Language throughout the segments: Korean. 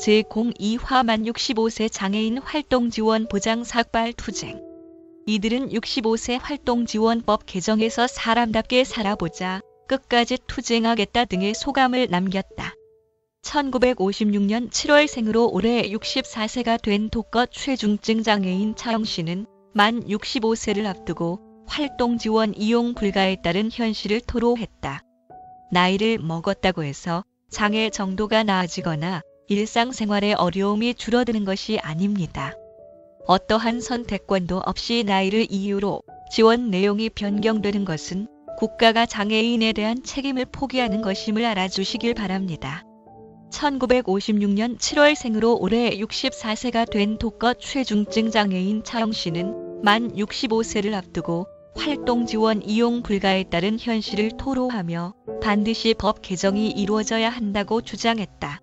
제02화 만 65세 장애인 활동지원 보장 삭발 투쟁. 이들은 65세 활동지원법 개정에서 사람답게 살아보자, 끝까지 투쟁하겠다 등의 소감을 남겼다. 1956년 7월생으로 올해 64세가 된 독거 최중증 장애인 차영씨는 만 65세를 앞두고 활동지원 이용 불가에 따른 현실을 토로했다. 나이를 먹었다고 해서 장애 정도가 나아지거나 일상생활의 어려움이 줄어드는 것이 아닙니다. 어떠한 선택권도 없이 나이를 이유로 지원 내용이 변경되는 것은 국가가 장애인에 대한 책임을 포기하는 것임을 알아주시길 바랍니다. 1956년 7월생으로 올해 64세가 된 독거 최중증 장애인 차영씨는 만 65세를 앞두고 활동지원 이용 불가에 따른 현실을 토로하며 반드시 법 개정이 이루어져야 한다고 주장했다.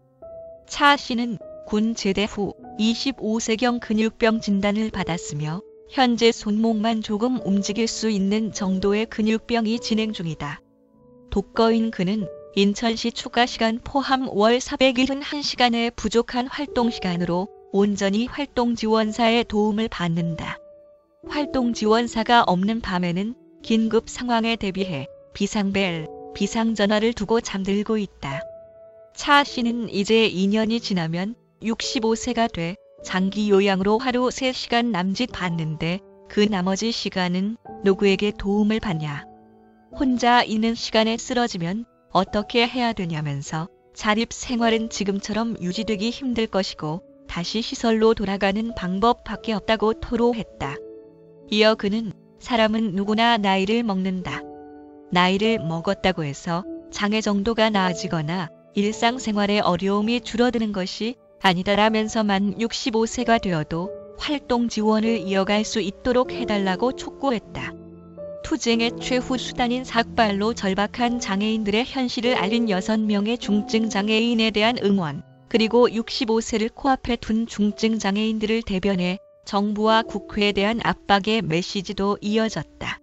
차 씨는 군 제대 후 25세경 근육병 진단을 받았으며 현재 손목만 조금 움직일 수 있는 정도의 근육병이 진행 중이다. 독거인 그는 인천시 추가시간 포함 월 471시간의 부족한 활동시간으로 온전히 활동지원사의 도움을 받는다. 활동지원사가 없는 밤에는 긴급 상황에 대비해 비상벨, 비상전화를 두고 잠들고 있다. 차 씨는 이제 2년이 지나면 65세가 돼 장기 요양으로 하루 3시간 남짓 받는데 그 나머지 시간은 누구에게 도움을 받냐. 혼자 있는 시간에 쓰러지면 어떻게 해야 되냐면서 자립생활은 지금처럼 유지되기 힘들 것이고 다시 시설로 돌아가는 방법밖에 없다고 토로했다. 이어 그는 사람은 누구나 나이를 먹는다. 나이를 먹었다고 해서 장애 정도가 나아지거나 일상생활의 어려움이 줄어드는 것이 아니다라면서 만 65세가 되어도 활동 지원을 이어갈 수 있도록 해달라고 촉구했다. 투쟁의 최후 수단인 삭발로 절박한 장애인들의 현실을 알린 6명의 중증 장애인에 대한 응원, 그리고 65세를 코앞에 둔 중증 장애인들을 대변해 정부와 국회에 대한 압박의 메시지도 이어졌다.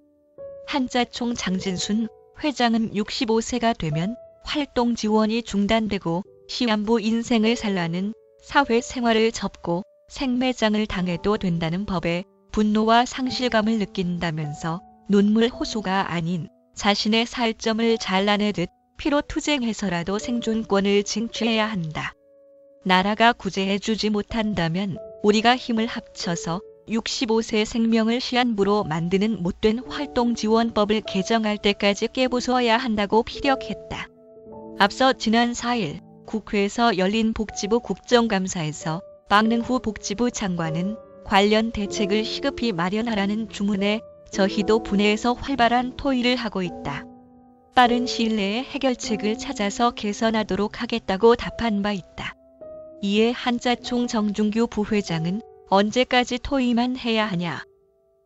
한자총 장진순 회장은 65세가 되면 활동 지원이 중단되고 시한부 인생을 살라는 사회생활을 접고 생매장을 당해도 된다는 법에 분노와 상실감을 느낀다면서 눈물 호소가 아닌 자신의 살점을 잘라내듯 피로 투쟁해서라도 생존권을 쟁취해야 한다. 나라가 구제해주지 못한다면 우리가 힘을 합쳐서 65세 생명을 시한부로 만드는 못된 활동지원법을 개정할 때까지 깨부숴야 한다고 피력했다. 앞서 지난 4일 국회에서 열린 복지부 국정감사에서 박능후 복지부 장관은 관련 대책을 시급히 마련하라는 주문에 저희도 분해에서 활발한 토의를 하고 있다. 빠른 시일 내에 해결책을 찾아서 개선하도록 하겠다고 답한 바 있다. 이에 한자총 정준규 부회장은 언제까지 토의만 해야 하냐.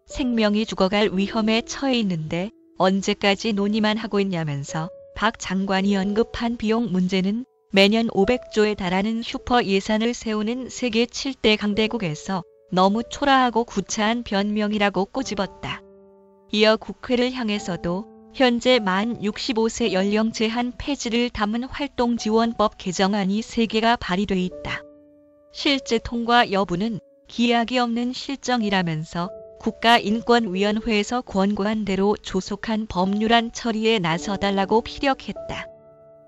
생명이 죽어갈 위험에 처해 있는데 언제까지 논의만 하고 있냐면서 박 장관이 언급한 비용 문제는 매년 500조에 달하는 슈퍼 예산을 세우는 세계 7대 강대국에서 너무 초라하고 구차한 변명이라고 꼬집었다. 이어 국회를 향해서도 현재 만 65세 연령 제한 폐지를 담은 활동지원법 개정안이 3개가 발의돼 있다. 실제 통과 여부는 기약이 없는 실정이라면서 국가인권위원회에서 권고한 대로 조속한 법률안 처리에 나서달라고 피력했다.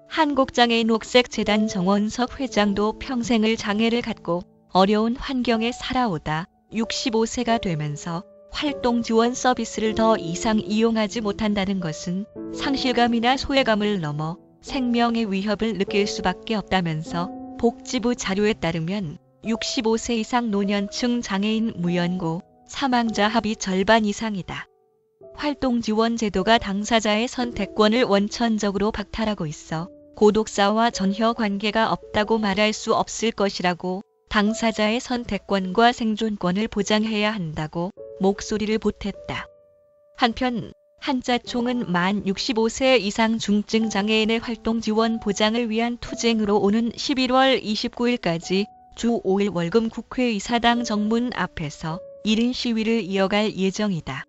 한국장애인옥색재단 정원석 회장도 평생을 장애를 갖고 어려운 환경에 살아오다 65세가 되면서 활동지원 서비스를 더 이상 이용하지 못한다는 것은 상실감이나 소외감을 넘어 생명의 위협을 느낄 수밖에 없다면서 복지부 자료에 따르면 65세 이상 노년층 장애인 무연고 사망자 합이 절반 이상이다. 활동지원 제도가 당사자의 선택권을 원천적으로 박탈하고 있어 고독사와 전혀 관계가 없다고 말할 수 없을 것이라고 당사자의 선택권과 생존권을 보장해야 한다고 목소리를 보탰다. 한편 한자총은 만 65세 이상 중증 장애인의 활동지원 보장을 위한 투쟁으로 오는 11월 29일까지 주 5일 월금 국회의사당 정문 앞에서 이른 시위를 이어갈 예정이다.